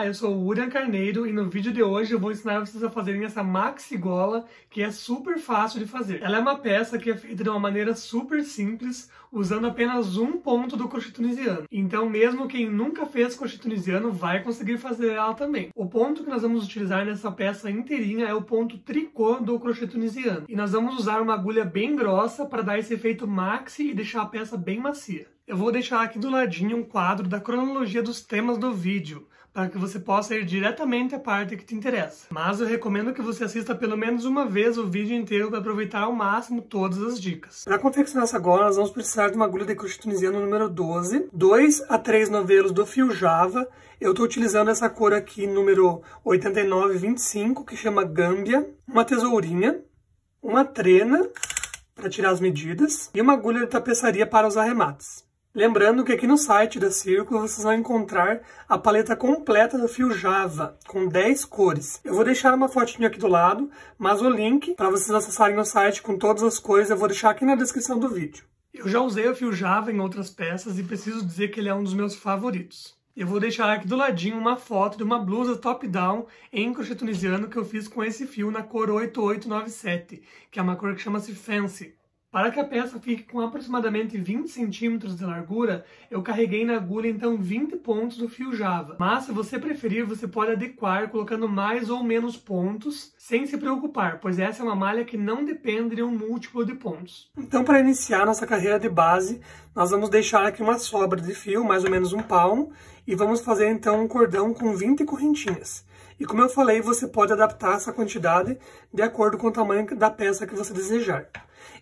Olá, eu sou o Urian Carneiro e no vídeo de hoje eu vou ensinar vocês a fazerem essa maxi gola, que é super fácil de fazer. Ela é uma peça que é feita de uma maneira super simples, usando apenas um ponto do crochê tunisiano. Então mesmo quem nunca fez crochê tunisiano vai conseguir fazer ela também. O ponto que nós vamos utilizar nessa peça inteirinha é o ponto tricô do crochê tunisiano. E nós vamos usar uma agulha bem grossa para dar esse efeito maxi e deixar a peça bem macia. Eu vou deixar aqui do ladinho um quadro da cronologia dos temas do vídeo, para que você possa ir diretamente à parte que te interessa. Mas eu recomendo que você assista pelo menos uma vez o vídeo inteiro para aproveitar ao máximo todas as dicas. Para confeccionar essa gola, nós vamos precisar de uma agulha de crochê tunisiano número 12, 2 a 3 novelos do fio Java. Eu estou utilizando essa cor aqui, número 8925, que chama Gâmbia, uma tesourinha, uma trena para tirar as medidas e uma agulha de tapeçaria para os arremates. Lembrando que aqui no site da Círculo vocês vão encontrar a paleta completa do fio Java, com 10 cores. Eu vou deixar uma fotinho aqui do lado, mas o link para vocês acessarem o site com todas as cores eu vou deixar aqui na descrição do vídeo. Eu já usei o fio Java em outras peças e preciso dizer que ele é um dos meus favoritos. Eu vou deixar aqui do ladinho uma foto de uma blusa top-down em crochê tunisiano que eu fiz com esse fio na cor 8897, que é uma cor que chama-se Fancy. Para que a peça fique com aproximadamente 20 centímetros de largura, eu carreguei na agulha então 20 pontos do fio Java. Mas se você preferir, você pode adequar colocando mais ou menos pontos, sem se preocupar, pois essa é uma malha que não depende de um múltiplo de pontos. Então, para iniciar nossa carreira de base, nós vamos deixar aqui uma sobra de fio, mais ou menos um palmo, e vamos fazer então um cordão com 20 correntinhas. E como eu falei, você pode adaptar essa quantidade de acordo com o tamanho da peça que você desejar.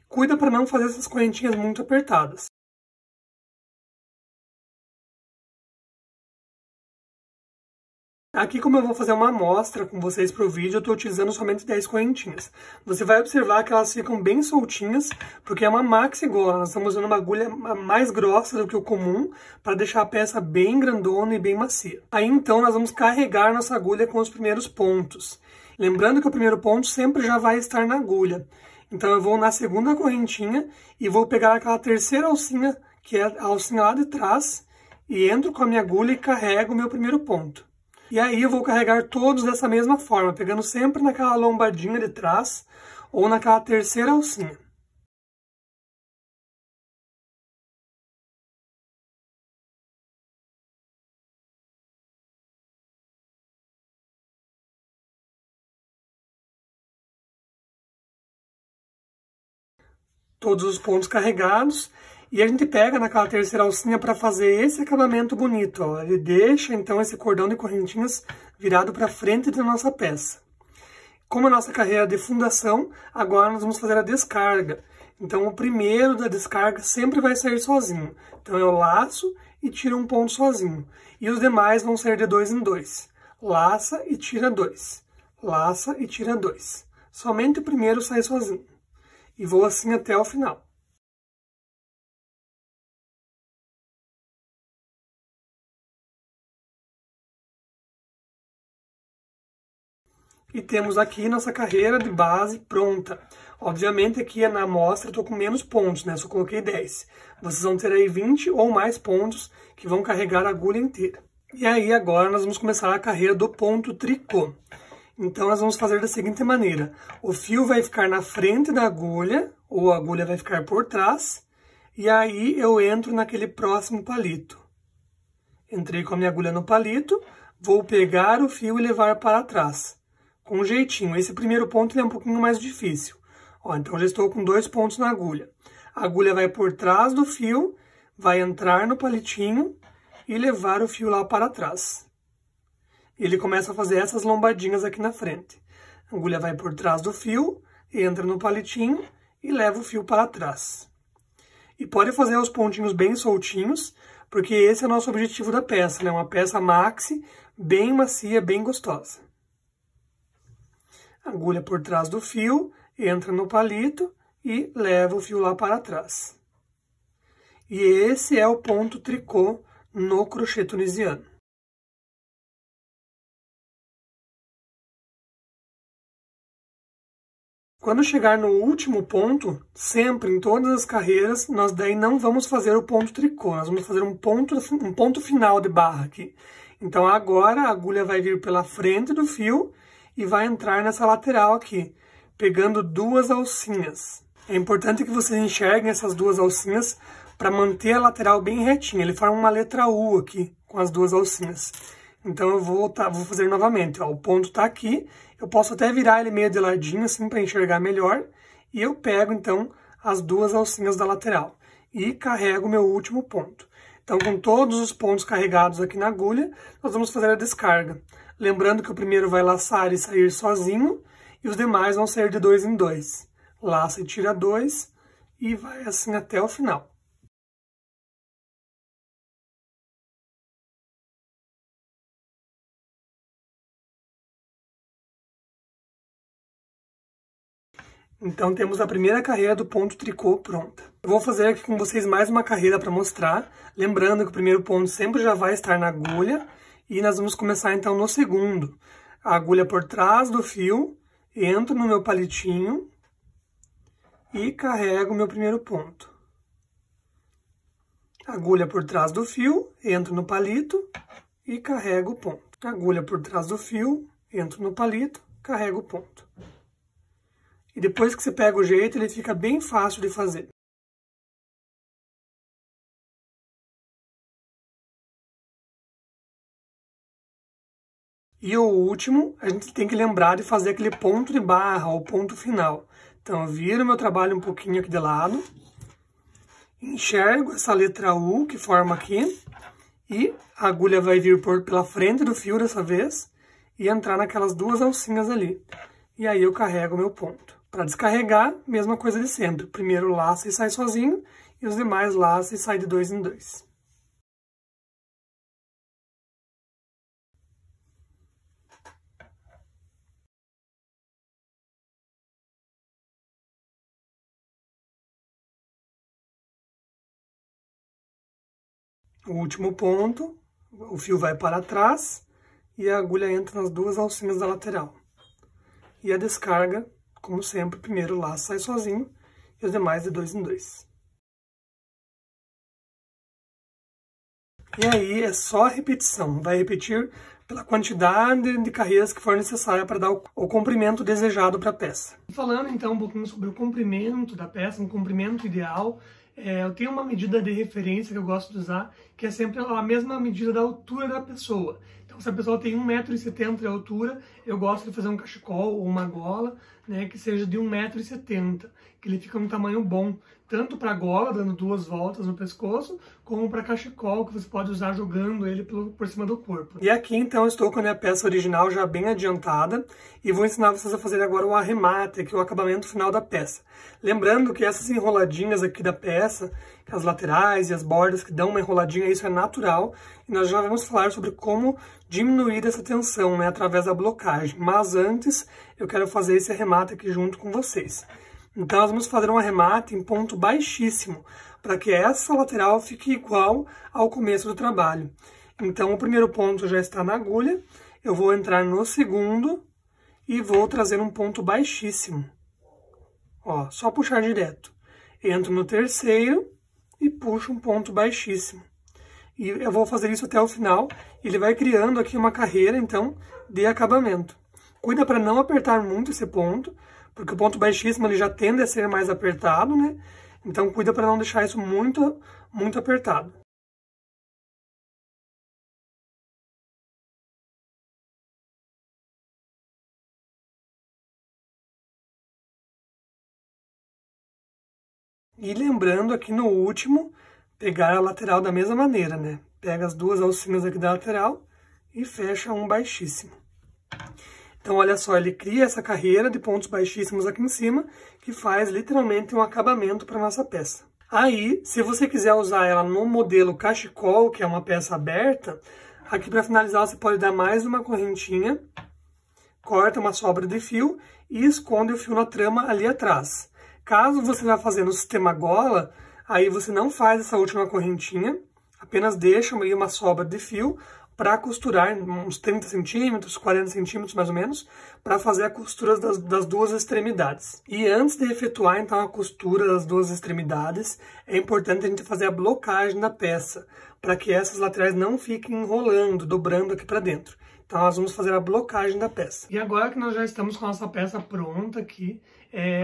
Cuida para não fazer essas correntinhas muito apertadas. Aqui, como eu vou fazer uma amostra com vocês para o vídeo, eu estou utilizando somente 10 correntinhas. Você vai observar que elas ficam bem soltinhas, porque é uma maxi gola. Nós estamos usando uma agulha mais grossa do que o comum, para deixar a peça bem grandona e bem macia. Aí, então, nós vamos carregar nossa agulha com os primeiros pontos. Lembrando que o primeiro ponto sempre já vai estar na agulha. Então eu vou na segunda correntinha e vou pegar aquela terceira alcinha, que é a alcinha lá de trás, e entro com a minha agulha e carrego o meu primeiro ponto. E aí eu vou carregar todos dessa mesma forma, pegando sempre naquela lombadinha de trás ou naquela terceira alcinha. Todos os pontos carregados, e a gente pega naquela terceira alcinha para fazer esse acabamento bonito, ó. Ele deixa então esse cordão de correntinhas virado para frente da nossa peça. Como a nossa carreira é de fundação, agora nós vamos fazer a descarga. Então o primeiro da descarga sempre vai sair sozinho. Então eu laço e tiro um ponto sozinho. E os demais vão sair de 2 em 2. Laça e tira 2. Laça e tira 2. Somente o primeiro sai sozinho. E vou assim até o final. E temos aqui nossa carreira de base pronta. Obviamente aqui na amostra eu estou com menos pontos, né? Só coloquei 10. Vocês vão ter aí 20 ou mais pontos que vão carregar a agulha inteira. E aí agora nós vamos começar a carreira do ponto tricô. Então nós vamos fazer da seguinte maneira: o fio vai ficar na frente da agulha, ou a agulha vai ficar por trás, e aí eu entro naquele próximo palito. Entrei com a minha agulha no palito, vou pegar o fio e levar para trás, com um jeitinho. Esse primeiro ponto é um pouquinho mais difícil. Ó, então já estou com 2 pontos na agulha. A agulha vai por trás do fio, vai entrar no palitinho e levar o fio lá para trás. Ele começa a fazer essas lombadinhas aqui na frente. A agulha vai por trás do fio, entra no palitinho e leva o fio para trás. E pode fazer os pontinhos bem soltinhos, porque esse é o nosso objetivo da peça, né? Uma peça maxi, bem macia, bem gostosa. Agulha por trás do fio, entra no palito e leva o fio lá para trás. E esse é o ponto tricô no crochê tunisiano. Quando chegar no último ponto, sempre em todas as carreiras, nós daí não vamos fazer o ponto tricô, nós vamos fazer um ponto final de barra aqui. Então agora a agulha vai vir pela frente do fio e vai entrar nessa lateral aqui, pegando duas alcinhas. É importante que vocês enxerguem essas duas alcinhas para manter a lateral bem retinha. Ele forma uma letra U aqui com as duas alcinhas. Então eu vou fazer novamente. Ó, o ponto está aqui, eu posso até virar ele meio de ladinho assim para enxergar melhor. E eu pego então as duas alcinhas da lateral e carrego o meu último ponto. Então, com todos os pontos carregados aqui na agulha, nós vamos fazer a descarga. Lembrando que o primeiro vai laçar e sair sozinho, e os demais vão sair de 2 em 2. Laça e tira 2, e vai assim até o final. Então, temos a primeira carreira do ponto tricô pronta. Eu vou fazer aqui com vocês mais uma carreira para mostrar. Lembrando que o primeiro ponto sempre já vai estar na agulha. E nós vamos começar então no segundo. A agulha por trás do fio, entro no meu palitinho e carrego o meu primeiro ponto. Agulha por trás do fio, entro no palito e carrego o ponto. Agulha por trás do fio, entro no palito, carrego o ponto. E depois que você pega o jeito, ele fica bem fácil de fazer. E o último, a gente tem que lembrar de fazer aquele ponto de barra, o ponto final. Então, eu viro meu trabalho um pouquinho aqui de lado, enxergo essa letra U que forma aqui, e a agulha vai vir pela frente do fio dessa vez, e entrar naquelas duas alcinhas ali. E aí eu carrego o meu ponto. Para descarregar, mesma coisa de sempre. Primeiro laça e sai sozinho, e os demais laça e sai de 2 em 2. O último ponto, o fio vai para trás e a agulha entra nas duas alcinhas da lateral. E a descarga, como sempre, primeiro o laço sai sozinho e os demais de 2 em 2. E aí é só repetição, vai repetir pela quantidade de carreiras que for necessária para dar o comprimento desejado para a peça. Falando então um pouquinho sobre o comprimento da peça, um comprimento ideal, eu tenho uma medida de referência que eu gosto de usar, que é sempre a mesma medida da altura da pessoa. Então, se a pessoa tem 1,70 m de altura, eu gosto de fazer um cachecol ou uma gola, né, que seja de 1,70 m, que ele fica um tamanho bom, tanto para gola, dando 2 voltas no pescoço, como para cachecol, que você pode usar jogando ele por cima do corpo. E aqui, então, eu estou com a minha peça original já bem adiantada, e vou ensinar vocês a fazer agora o arremate, que é o acabamento final da peça. Lembrando que essas enroladinhas aqui da peça, as laterais e as bordas que dão uma enroladinha, isso é natural, e nós já vamos falar sobre como diminuir essa tensão, né, através da blocagem. Mas antes, eu quero fazer esse arremate aqui junto com vocês. Então, nós vamos fazer um arremate em ponto baixíssimo, para que essa lateral fique igual ao começo do trabalho. Então, o primeiro ponto já está na agulha, eu vou entrar no segundo e vou trazer um ponto baixíssimo. Ó, só puxar direto. Entro no terceiro e puxo um ponto baixíssimo. E eu vou fazer isso até o final. Ele vai criando aqui uma carreira, então, de acabamento. Cuida para não apertar muito esse ponto, porque o ponto baixíssimo ele já tende a ser mais apertado, né? Então, cuida para não deixar isso muito apertado. E lembrando aqui no último, pegar a lateral da mesma maneira, né? Pega as duas alcinhas aqui da lateral e fecha um baixíssimo. Então, olha só, ele cria essa carreira de pontos baixíssimos aqui em cima, que faz literalmente um acabamento para nossa peça. Aí, se você quiser usar ela no modelo cachecol, que é uma peça aberta, aqui para finalizar você pode dar mais uma correntinha, corta uma sobra de fio e esconde o fio na trama ali atrás. Caso você vá fazer no sistema gola, aí você não faz essa última correntinha, apenas deixa aí uma sobra de fio, para costurar uns 30 centímetros, 40 centímetros mais ou menos, para fazer a costura das duas extremidades. E antes de efetuar então a costura das duas extremidades, é importante a gente fazer a blocagem da peça, para que essas laterais não fiquem enrolando, dobrando aqui para dentro. Então nós vamos fazer a blocagem da peça. E agora que nós já estamos com a nossa peça pronta aqui,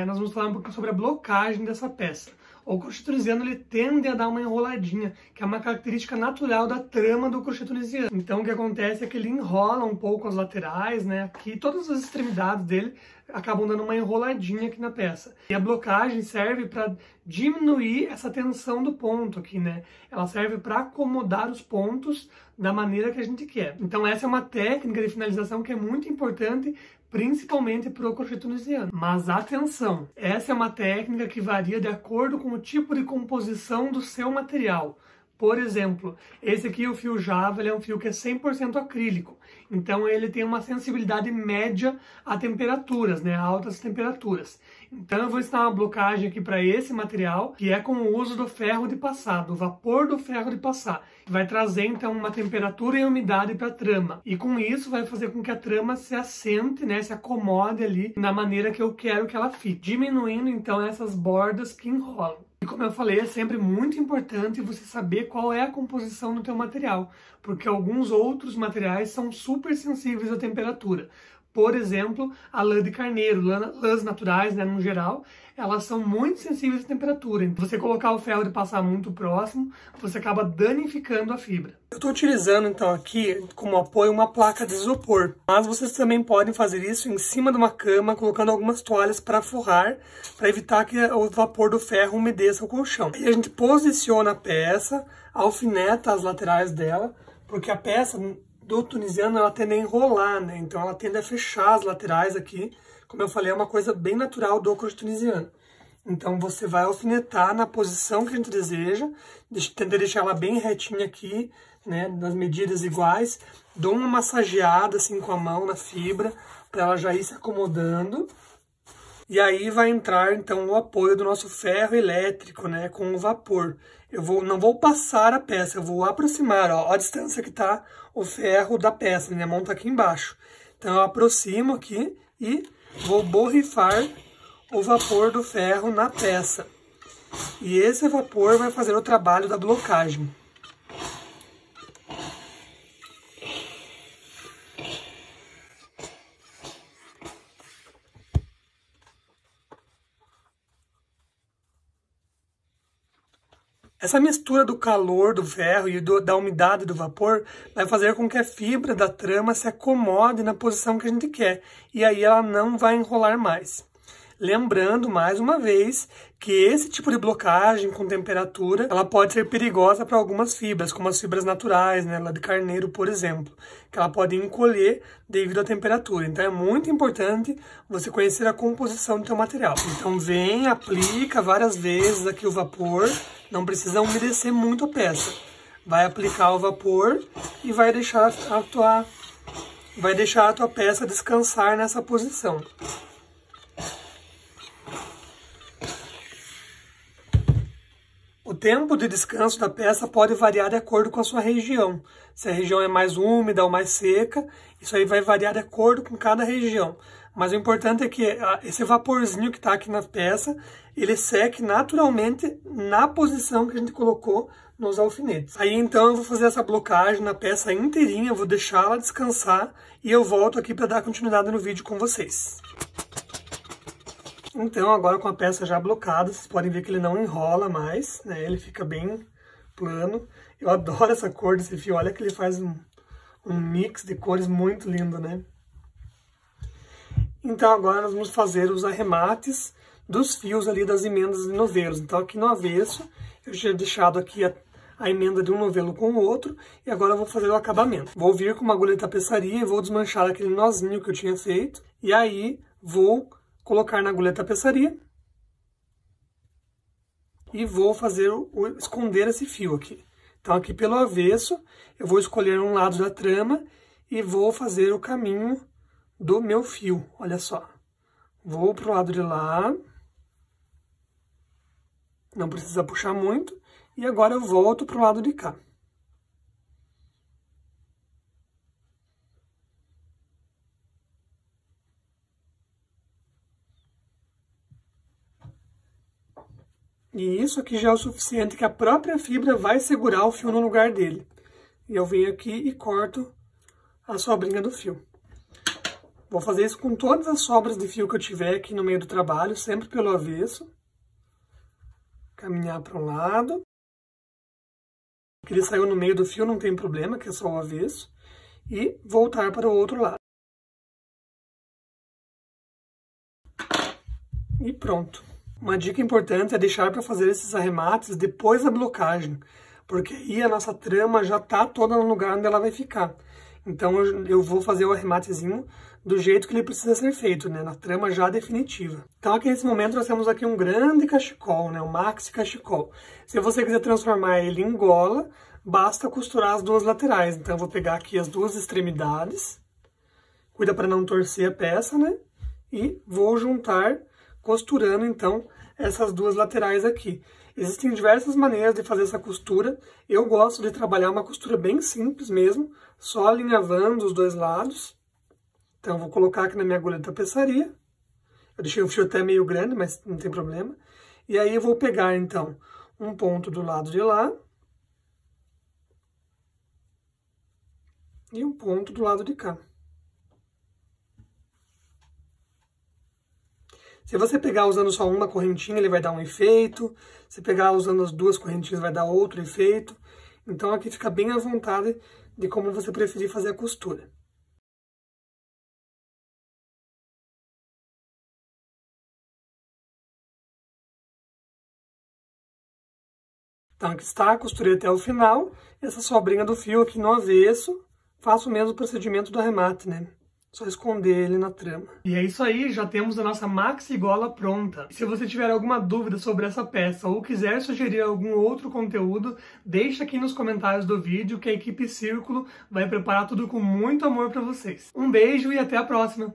nós vamos falar um pouquinho sobre a blocagem dessa peça. O crochê tunisiano ele tende a dar uma enroladinha, que é uma característica natural da trama do crochê tunisiano. Então o que acontece é que ele enrola um pouco as laterais, né? Aqui todas as extremidades dele acabam dando uma enroladinha aqui na peça. E a blocagem serve para diminuir essa tensão do ponto aqui, né? Ela serve para acomodar os pontos da maneira que a gente quer. Então essa é uma técnica de finalização que é muito importante, principalmente para o crochê tunisiano. Mas atenção, essa é uma técnica que varia de acordo com o tipo de composição do seu material. Por exemplo, esse aqui, o fio Java, ele é um fio que é 100% acrílico. Então ele tem uma sensibilidade média a temperaturas, né, a altas temperaturas. Então eu vou ensinar uma blocagem aqui para esse material, que é com o uso do ferro de passar, do vapor do ferro de passar. Vai trazer então uma temperatura e umidade para a trama. E com isso vai fazer com que a trama se assente, né, se acomode ali na maneira que eu quero que ela fique, diminuindo então essas bordas que enrolam. E como eu falei, é sempre muito importante você saber qual é a composição do teu material, porque alguns outros materiais são super sensíveis à temperatura. Por exemplo, a lã de carneiro, lãs naturais, né, no geral, elas são muito sensíveis à temperatura. Então, você colocar o ferro de passar muito próximo, você acaba danificando a fibra. Eu estou utilizando, então, aqui como apoio uma placa de isopor. Mas vocês também podem fazer isso em cima de uma cama, colocando algumas toalhas para forrar, para evitar que o vapor do ferro umedeça o colchão. E a gente posiciona a peça, alfineta as laterais dela, porque a peça do tunisiano ela tende a enrolar, né? Então ela tende a fechar as laterais aqui. Como eu falei, é uma coisa bem natural do crochê tunisiano. Então você vai alfinetar na posição que a gente deseja, tenta deixar ela bem retinha aqui, né, nas medidas iguais. Dou uma massageada assim com a mão na fibra, para ela já ir se acomodando. E aí vai entrar então o apoio do nosso ferro elétrico, né, com o vapor. Não vou passar a peça, eu vou aproximar, ó a distância que está o ferro da peça, minha mão está aqui embaixo. Então eu aproximo aqui e vou borrifar o vapor do ferro na peça. E esse vapor vai fazer o trabalho da blocagem. Essa mistura do calor do ferro e da umidade do vapor vai fazer com que a fibra da trama se acomode na posição que a gente quer. E aí ela não vai enrolar mais. Lembrando, mais uma vez, que esse tipo de blocagem com temperatura, ela pode ser perigosa para algumas fibras, como as fibras naturais, né, lá de carneiro, por exemplo, que ela pode encolher devido à temperatura. Então é muito importante você conhecer a composição do seu material. Então vem, aplica várias vezes aqui o vapor, não precisa umedecer muito a peça. Vai aplicar o vapor e vai deixar a tua peça descansar nessa posição. O tempo de descanso da peça pode variar de acordo com a sua região. Se a região é mais úmida ou mais seca, isso aí vai variar de acordo com cada região. Mas o importante é que esse vaporzinho que está aqui na peça, ele seque naturalmente na posição que a gente colocou nos alfinetes. Aí então eu vou fazer essa blocagem na peça inteirinha, vou deixá-la descansar e eu volto aqui para dar continuidade no vídeo com vocês. Então, agora com a peça já blocada, vocês podem ver que ele não enrola mais, né? Ele fica bem plano. Eu adoro essa cor desse fio, olha que ele faz um mix de cores muito lindo, né? Então, agora nós vamos fazer os arremates dos fios ali das emendas de novelos. Então, aqui no avesso, eu tinha deixado aqui a emenda de um novelo com o outro, e agora eu vou fazer o acabamento. Vou vir com uma agulha de tapeçaria e vou desmanchar aquele nozinho que eu tinha feito, e aí vou colocar na agulha de tapeçaria e vou esconder esse fio aqui. Então aqui pelo avesso eu vou escolher um lado da trama e vou fazer o caminho do meu fio, olha só. Vou pro lado de lá, não precisa puxar muito, e agora eu volto pro lado de cá. E isso aqui já é o suficiente que a própria fibra vai segurar o fio no lugar dele. E eu venho aqui e corto a sobrinha do fio. Vou fazer isso com todas as sobras de fio que eu tiver aqui no meio do trabalho, sempre pelo avesso. Caminhar para um lado. Que ele saiu no meio do fio, não tem problema, que é só o avesso. E voltar para o outro lado. E pronto. Uma dica importante é deixar para fazer esses arremates depois da blocagem, porque aí a nossa trama já está toda no lugar onde ela vai ficar. Então eu vou fazer o arrematezinho do jeito que ele precisa ser feito, né? Na trama já definitiva. Então aqui nesse momento nós temos aqui um grande cachecol, né? Um maxi cachecol. Se você quiser transformar ele em gola, basta costurar as duas laterais. Então eu vou pegar aqui as duas extremidades, cuida para não torcer a peça, né? E vou juntar costurando então essas duas laterais aqui. Existem diversas maneiras de fazer essa costura. Eu gosto de trabalhar uma costura bem simples mesmo, só alinhavando os dois lados. Então eu vou colocar aqui na minha agulha de tapeçaria. Eu deixei o fio até meio grande, mas não tem problema. E aí eu vou pegar então um ponto do lado de lá e um ponto do lado de cá. Se você pegar usando só uma correntinha, ele vai dar um efeito. Se pegar usando as duas correntinhas, vai dar outro efeito. Então aqui fica bem à vontade de como você preferir fazer a costura. Então aqui está, costurei até o final. Essa sobrinha do fio aqui no avesso, faço o mesmo procedimento do arremate, né? Só esconder ele na trama. E é isso aí, já temos a nossa maxi gola pronta. Se você tiver alguma dúvida sobre essa peça ou quiser sugerir algum outro conteúdo, deixa aqui nos comentários do vídeo que a equipe Círculo vai preparar tudo com muito amor para vocês. Um beijo e até a próxima!